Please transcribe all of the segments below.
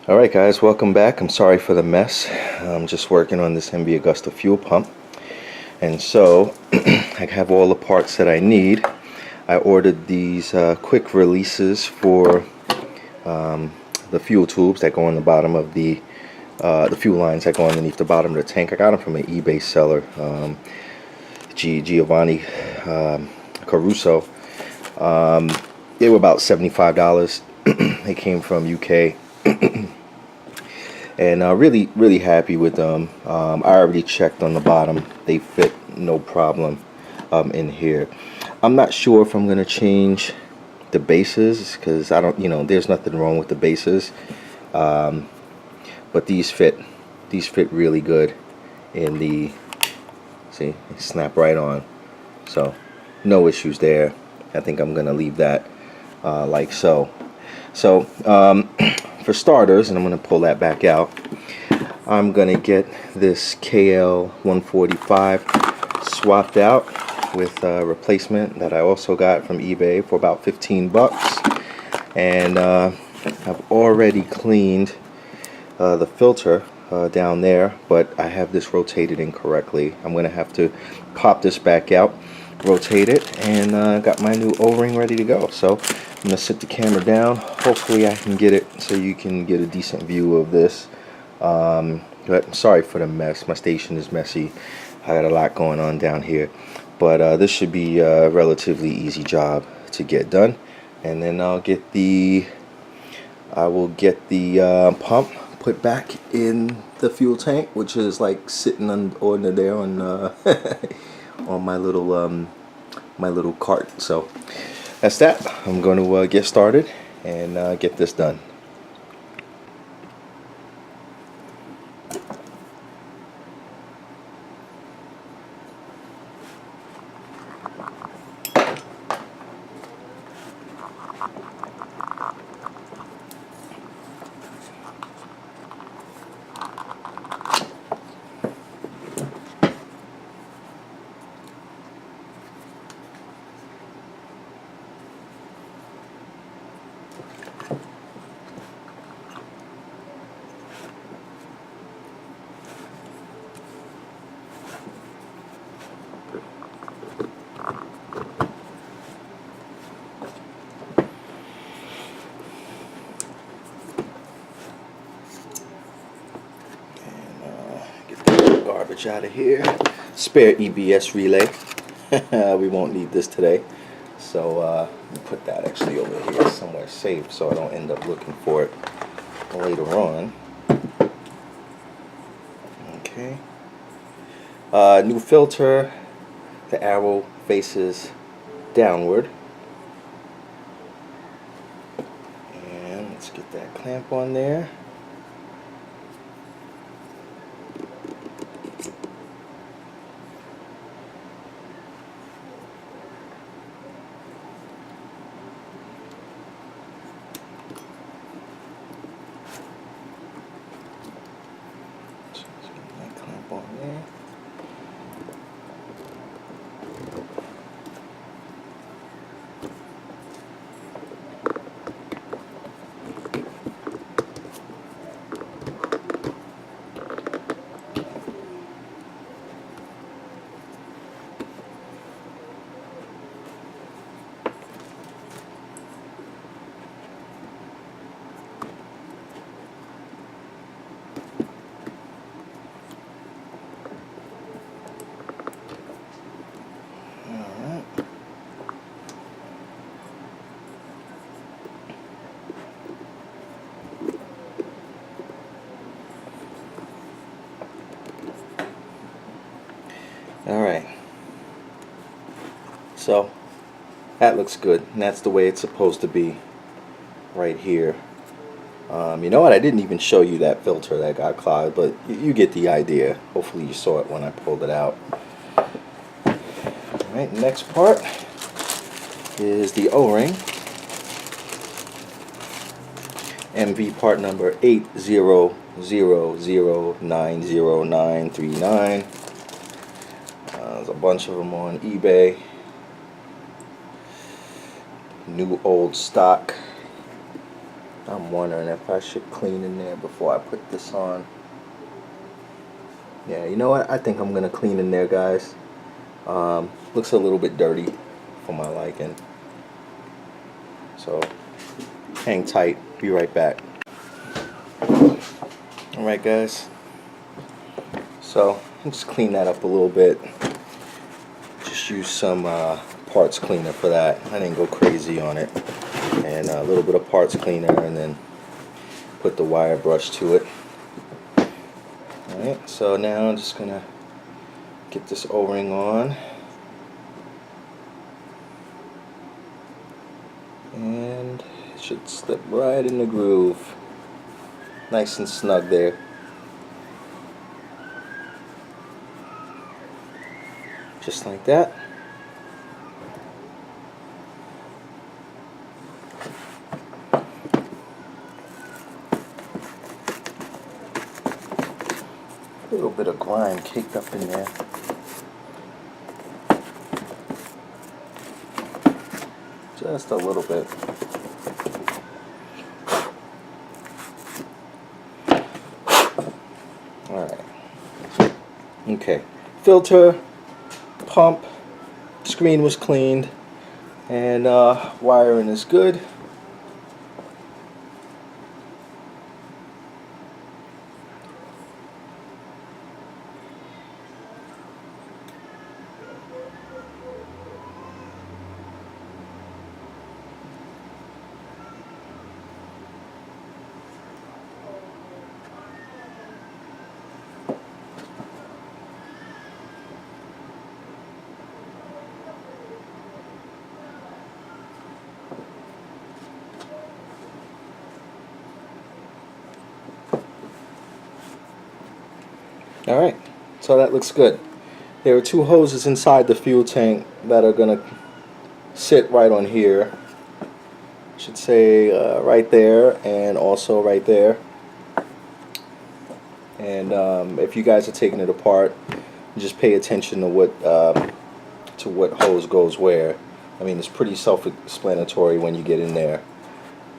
Alright guys, welcome back. I'm sorry for the mess. I'm just working on this MV Agusta fuel pump. And so, I have all the parts that I need. I ordered these quick releases for the fuel tubes that go on the bottom of the fuel lines that go underneath the bottom of the tank. I got them from an eBay seller, Giovanni Caruso. They were about $75. They came from UK. And really happy with them. I already checked on the bottom. They fit no problem in here. I'm not sure if I'm gonna change the bases because I don't, there's nothing wrong with the bases, but these fit really good in the, see, they snap right on, so no issues there. I think I'm gonna leave that like so. For starters, and I'm going to pull that back out, I'm going to get this KL 145 swapped out with a replacement that I also got from eBay for about 15 bucks. And I've already cleaned the filter down there, but I have this rotated incorrectly. I'm going to have to pop this back out, rotate it, and got my new O-ring ready to go. So I'm going to sit the camera down. Hopefully I can get it so you can get a decent view of this. But sorry for the mess. My station is messy. I got a lot going on down here. But this should be a relatively easy job to get done. And then I will get the pump put back in the fuel tank, which is like sitting under there on on my little cart. So that's that. I'm going to get started and get this done. Garbage out of here. Spare EBS relay. We won't need this today, so put that actually over here somewhere safe so I don't end up looking for it later on. Okay. New filter. The arrow faces downward, and let's get that clamp on there. Alright, so that looks good, and that's the way it's supposed to be right here. You know what, I didn't even show you that filter that got clogged, but you get the idea. Hopefully you saw it when I pulled it out. Alright, next part is the O-ring. MV part number 800090939. There's a bunch of them on eBay. New old stock. I'm wondering if I should clean in there before I put this on. Yeah, you know what? I think I'm gonna clean in there, guys. Looks a little bit dirty for my liking. So hang tight. Be right back. All right, guys. So I'll just clean that up a little bit. Just use some parts cleaner for that. I didn't go crazy on it. And a little bit of parts cleaner, and then put the wire brush to it. Alright, so now I'm just gonna get this O-ring on. And it should slip right in the groove. Nice and snug there. Just like that. A little bit of grime caked up in there. Just a little bit. Alright. Okay. Filter, pump, screen was cleaned, and wiring is good. Alright, so that looks good. There are two hoses inside the fuel tank that are going to sit right on here. Should say right there and also right there. And if you guys are taking it apart, just pay attention to what hose goes where. I mean, it's pretty self-explanatory when you get in there.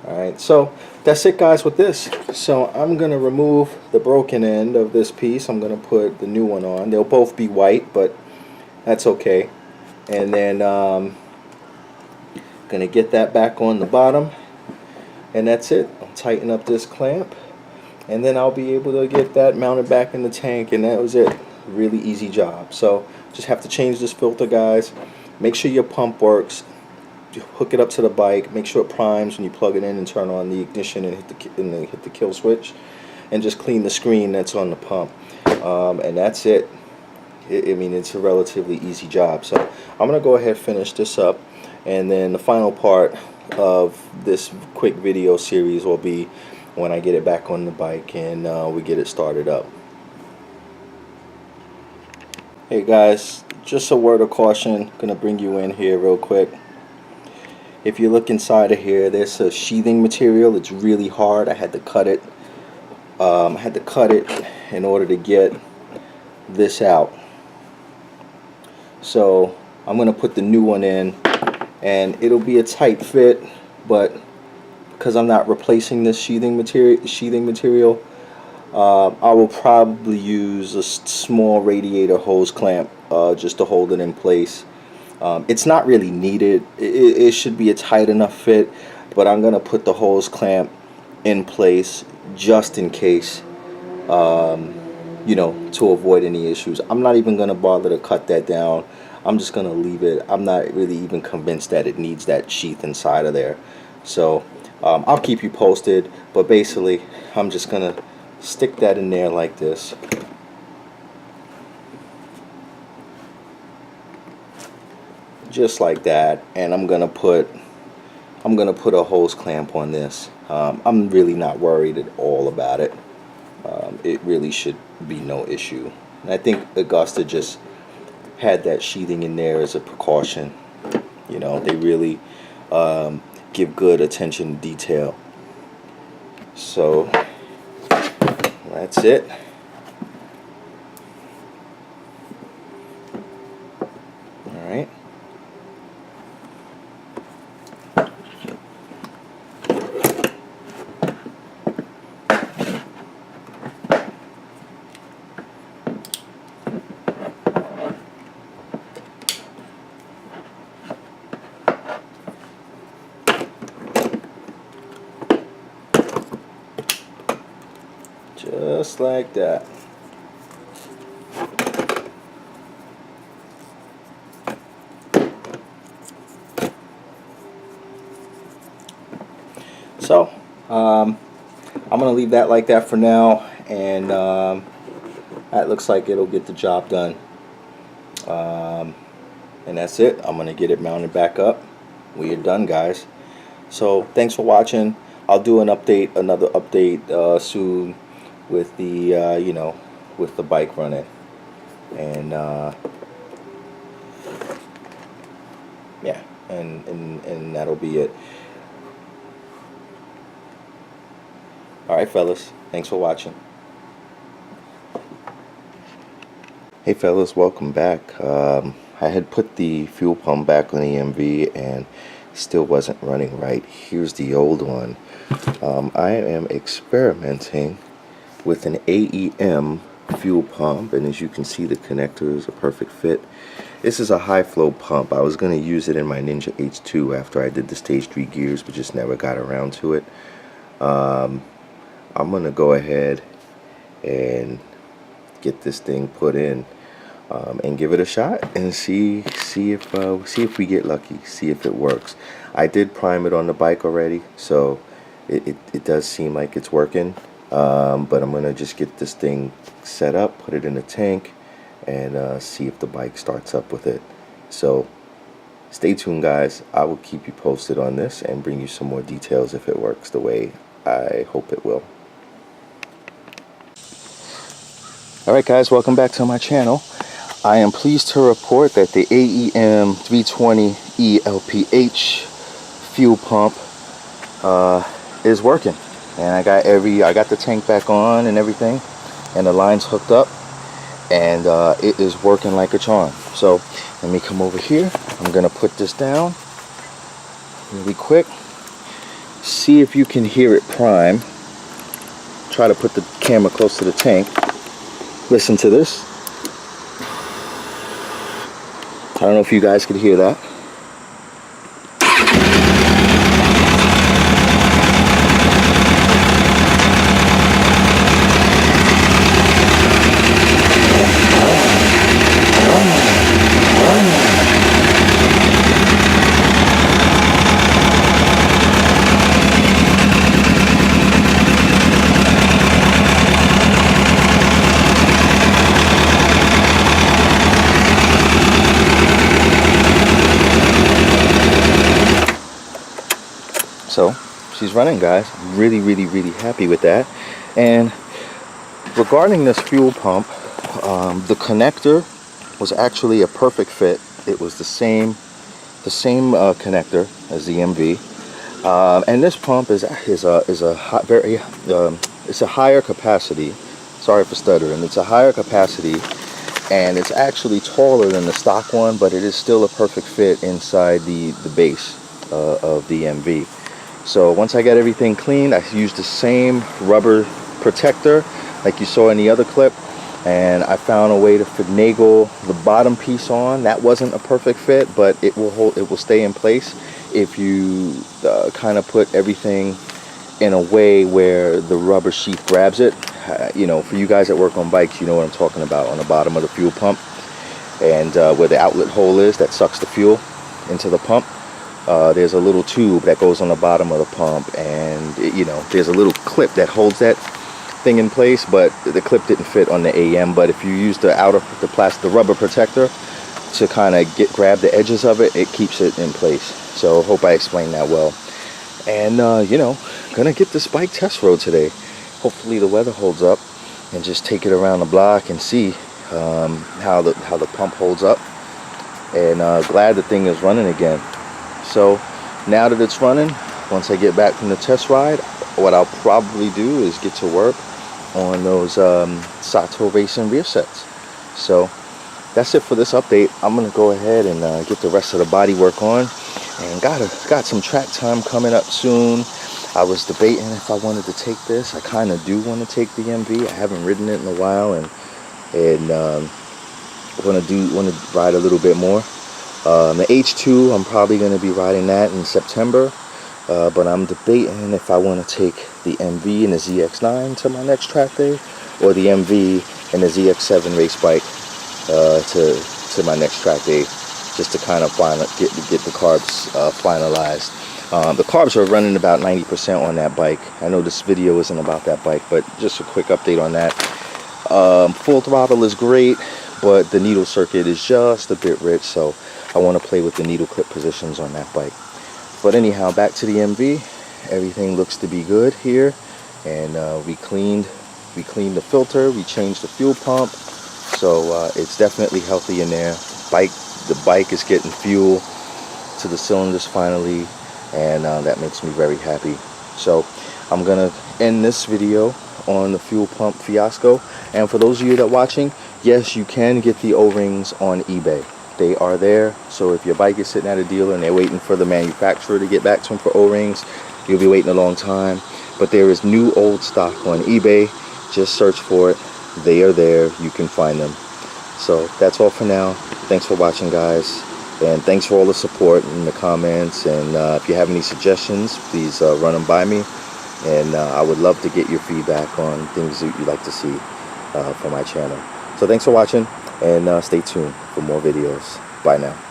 Alright, so that's it, guys, with this. So I'm going to remove the broken end of this piece. I'm going to put the new one on. They'll both be white, but that's okay. And then going to get that back on the bottom. And that's it. I'll tighten up this clamp. And then I'll be able to get that mounted back in the tank. And that was it. Really easy job. So just have to change this filter, guys. Make sure your pump works. Hook it up to the bike, make sure it primes when you plug it in and turn on the ignition and hit the kill switch, and just clean the screen that's on the pump, and that's it. I mean, it's a relatively easy job. So I'm gonna go ahead and finish this up, and then the final part of this quick video series will be when I get it back on the bike and we get it started up. Hey guys, just a word of caution, gonna bring you in here real quick. If you look inside of here, there's a sheathing material. It's really hard. I had to cut it. In order to get this out. So I'm going to put the new one in, and it'll be a tight fit, but because I'm not replacing this sheathing material, I will probably use a small radiator hose clamp just to hold it in place. It's not really needed. It should be a tight enough fit, but I'm gonna put the hose clamp in place just in case, you know, to avoid any issues. I'm not even gonna bother to cut that down. I'm just gonna leave it. I'm not really even convinced that it needs that sheath inside of there. So I'll keep you posted, but basically I'm just gonna stick that in there like this. Just like that, and I'm gonna put a hose clamp on this. I'm really not worried at all about it. It really should be no issue. And I think Agusta just had that sheathing in there as a precaution. You know, they really give good attention to detail. So that's it. All right. Just like that. So, I'm going to leave that like that for now, and that looks like it'll get the job done. And that's it. I'm going to get it mounted back up. We are done, guys. So, thanks for watching. I'll do another update soon with the, with the bike running. And, yeah, and that'll be it. Alright, fellas, thanks for watching. Hey fellas, welcome back. I had put the fuel pump back on the MV and still wasn't running right. Here's the old one. I am experimenting with an AEM fuel pump, and as you can see, the connector is a perfect fit. This is a high flow pump. I was going to use it in my Ninja H2 after I did the stage 3 gears, but just never got around to it. I'm gonna go ahead and get this thing put in and give it a shot and see if we get lucky, see if it works. I did prime it on the bike already, so it does seem like it's working. But I'm gonna just get this thing set up, put it in the tank, and see if the bike starts up with it. So stay tuned, guys. I will keep you posted on this and bring you some more details if it works the way I hope it will. Alright guys, welcome back to my channel. I am pleased to report that the AEM 320E LPH fuel pump is working. And I got the tank back on and everything, and the line's hooked up, and it is working like a charm. So let me come over here. I'm gonna put this down really quick. See if you can hear it prime. Try to put the camera close to the tank. Listen to this. I don't know if you guys could hear that. So she's running, guys. Really happy with that. And regarding this fuel pump, the connector was actually a perfect fit. It was the same connector as the MV, and this pump is a higher capacity. Sorry for stuttering. It's a higher capacity, and it's actually taller than the stock one, but it is still a perfect fit inside the base of the MV. So once I got everything cleaned, I used the same rubber protector like you saw in the other clip, and I found a way to finagle the bottom piece on. That wasn't a perfect fit, but it will stay in place if you kind of put everything in a way where the rubber sheath grabs it. For you guys that work on bikes, you know what I'm talking about, on the bottom of the fuel pump, and where the outlet hole is that sucks the fuel into the pump. There's a little tube that goes on the bottom of the pump, and there's a little clip that holds that thing in place, but the clip didn't fit on the AM. But if you use the rubber protector to kind of grab the edges of it, it keeps it in place. So hope I explained that well. And gonna get this bike test road today. Hopefully the weather holds up, and just take it around the block and see how the pump holds up. And glad the thing is running again. So now that it's running, once I get back from the test ride, what I'll probably do is get to work on those Sato Racing rear sets. So that's it for this update. I'm gonna go ahead and get the rest of the body work on, and got some track time coming up soon. I was debating if I wanted to take this. I kind of do want to take the MV. I haven't ridden it in a while, and want to ride a little bit more. The H2, I'm probably going to be riding that in September. but I'm debating if I want to take the MV and the ZX9 to my next track day, or the MV and the ZX7 race bike to my next track day, just to kind of get the carbs finalized. The carbs are running about 90% on that bike. I know this video isn't about that bike, but just a quick update on that. Full throttle is great, but the needle circuit is just a bit rich, so I want to play with the needle clip positions on that bike. But anyhow, back to the MV. Everything looks to be good here, and we cleaned the filter, we changed the fuel pump, so it's definitely healthy in there. The bike is getting fuel to the cylinders finally, and that makes me very happy. So I'm gonna end this video on the fuel pump fiasco. And for those of you that are watching, yes, you can get the O-rings on eBay. They are there. So if your bike is sitting at a dealer and they're waiting for the manufacturer to get back to them for O-rings, you'll be waiting a long time. But there is new old stock on eBay. Just search for it. They are there. You can find them. So that's all for now. Thanks for watching, guys, and thanks for all the support in the comments. And if you have any suggestions, please run them by me, and I would love to get your feedback on things that you'd like to see for my channel. So thanks for watching, and stay tuned for more videos. Bye now.